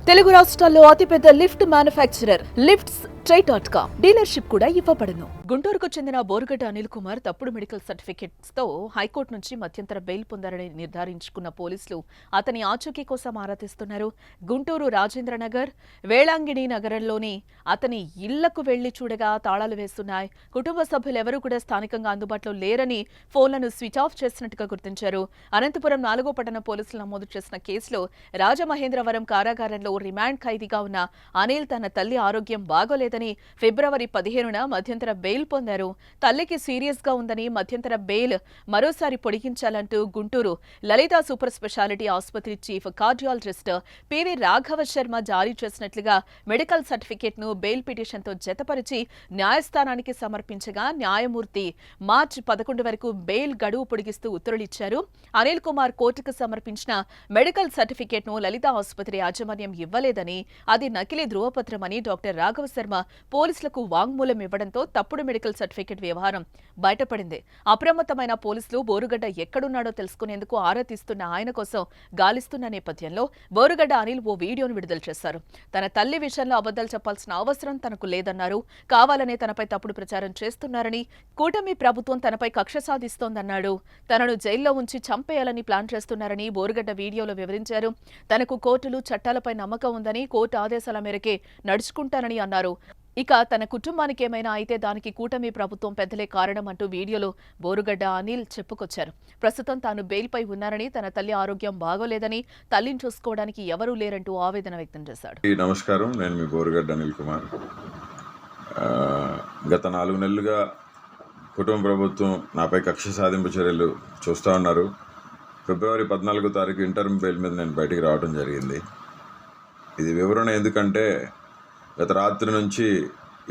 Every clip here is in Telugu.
తెలుగు రాష్ట్రాల్లో అతిపెద్ద లిఫ్ట్ మ్యానుఫ్యాక్చరర్ లిఫ్ట్స్ ట్రై.com డీలర్షిప్ కూడా ఇవ్వబడును. గుంటూరుకు చెందిన బోరుగడ్డ అనిల్ కుమార్ తప్పుడు మెడికల్ సర్టిఫికెట్స్ తో హైకోర్టు నుంచి మధ్యంతర బెయిల్ పొందారని నిర్ధారించుకున్న పోలీసులు అతని ఆచూకీ కోసం ఆరా తీస్తున్నారు. గుంటూరు రాజేంద్రనగర్, వేళాంగిణి నగరంలోని అతని ఇళ్లకు వెళ్లి చూడగా తాళాలు వేస్తున్నాయి. కుటుంబ సభ్యులెవరూ కూడా స్థానికంగా అందుబాటులో లేరని ఫోన్లను స్విచ్ ఆఫ్ చేసినట్టుగా గుర్తించారు. అనంతపురం 4వ పట్టణ పోలీసులు నమోదు చేసిన కేసులో రాజమహేంద్రవరం కారాగారంలో రిమాండ్ ఖైదీగా ఉన్న అనిల్ తన తల్లి ఆరోగ్యం బాగోలేదని ఫిబ్రవరి 15న మధ్యంతర బెయిల్ పొందారు. తల్లికి సీరియస్ గా ఉందని మధ్యంతర బెయిల్ మరోసారి పొడిగించాలంటూ గుంటూరు లలిత సూపర్ స్పెషాలిటీ ఆసుపత్రి chief cardiologist PV Raghava Sharma జారీ చేసినట్లుగా మెడికల్ సర్టిఫికెట్ ను బెయిల్ పిటిషన్ తో జతపరిచి న్యాయస్థానానికి సమర్పించగా న్యాయమూర్తి మార్చి 11 వరకు బెయిల్ గడువు పొడిగిస్తూ ఉత్తర్వులిచ్చారు. అనిల్ కుమార్ కోర్టుకు సమర్పించిన మెడికల్ సర్టిఫికెట్ ను లలిత ఆసుపత్రి యాజమాన్యం ఇవ్వలేదని, అది నకిలీ ధృవపత్రమని డాక్టర్ రాఘవ శర్మ పోలీసులకు వాంగ్మూలం ఇవ్వడంతో తప్పుడు మెడికల్ సర్టిఫికెట్ వ్యవహారం బయటపడింది. అప్రమత్తమైన పోలీసులు బోరుగడ్డ ఎక్కడున్నాడో తెలుసుకునేందుకు ఆరా తీస్తున్న ఆయన కోసం గాలిస్తున్న నేపథ్యంలో బోరుగడ్డ అనిల్ ఓ వీడియోను విడుదల చేశారు. తన తల్లి విషయంలో అబద్ధాలు చెప్పాల్సిన అవసరం తనకు లేదన్నారు. కావాలనే తనపై తప్పుడు ప్రచారం చేస్తున్నారని, కూటమి ప్రభుత్వం తనపై కక్ష సాధిస్తోందన్నాడు. తనను జైల్లో ఉంచి చంపేయాలని ప్లాన్ చేస్తున్నారని బోరుగడ్డ వీడియోలో వివరించారు. తనకు కోర్టులు, చట్టాలపై నమ్మకం ఉందని, కోర్టు ఆదేశాల మేరకే నడుచుకుంటానని అన్నారు. ఇక తన కుటుంబానికి ఏమైనా అయితే దానికి కూటమి ప్రభుత్వం పెద్దలే కారణం అంటూ వీడియోలో బోరుగడ్డ అనిల్ చెప్పుకొచ్చారు. ప్రస్తుతం తాను బెయిల్పై ఉన్నారని, తన తల్లి ఆరోగ్యం బాగోలేదని, తల్లిని చూసుకోవడానికి ఎవరూ లేరంటూ ఆవేదన వ్యక్తం చేశాడు. నమస్కారం, నేను మీ బోరుగడ్డ అనిల్ కుమార్. గత 4 నెలలుగా కుటుంబ ప్రభుత్వం నాపై కక్ష సాధింపు చర్యలు చూస్తూ ఉన్నారు. ఫిబ్రవరి 14వ తారీఖు ఇంటర్మ్ బెయిల్ మీద నేను బయటికి రావడం జరిగింది. ఇది వివరణ ఎందుకంటే గత రాత్రి నుంచి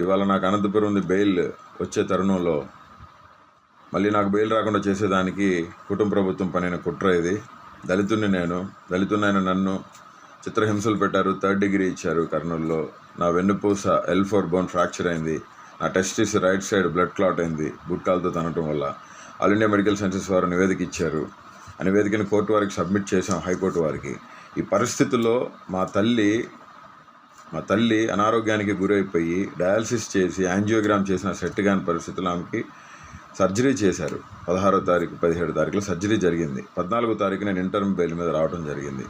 ఇవాళ నాకు అనంతపురం ఉంది బెయిల్ వచ్చే తరుణంలో మళ్ళీ నాకు బెయిల్ రాకుండా చేసేదానికి కుటుంబ ప్రభుత్వం పనిన కుట్ర ఇది. దళితున్నైన నన్ను చిత్రహింసలు పెట్టారు. 3rd డిగ్రీ ఇచ్చారు కర్నూలులో. నా వెన్నుపూస L4 బోన్ ఫ్రాక్చర్ అయింది. నా testis right side blood clot అయింది బుట్కాలతో తనటం వల్ల. ఆల్ ఇండియా మెడికల్ సైన్సెస్ వారు నివేదిక ఇచ్చారు. ఆ నివేదికను కోర్టు వారికి సబ్మిట్ చేశాం, హైకోర్టు వారికి. ఈ పరిస్థితుల్లో మా తల్లి అనారోగ్యానికి గురైపోయి డయాలసిస్ చేసి యాంజియోగ్రామ్ చేసిన సెట్ కాని పరిస్థితుల్లో ఆమెకి సర్జరీ చేశారు. 16వ తారీఖు 17వ తారీఖులో సర్జరీ జరిగింది. 14వ తారీఖు నేను ఇంటర్మ్ బెయిల్ మీద రావడం జరిగింది.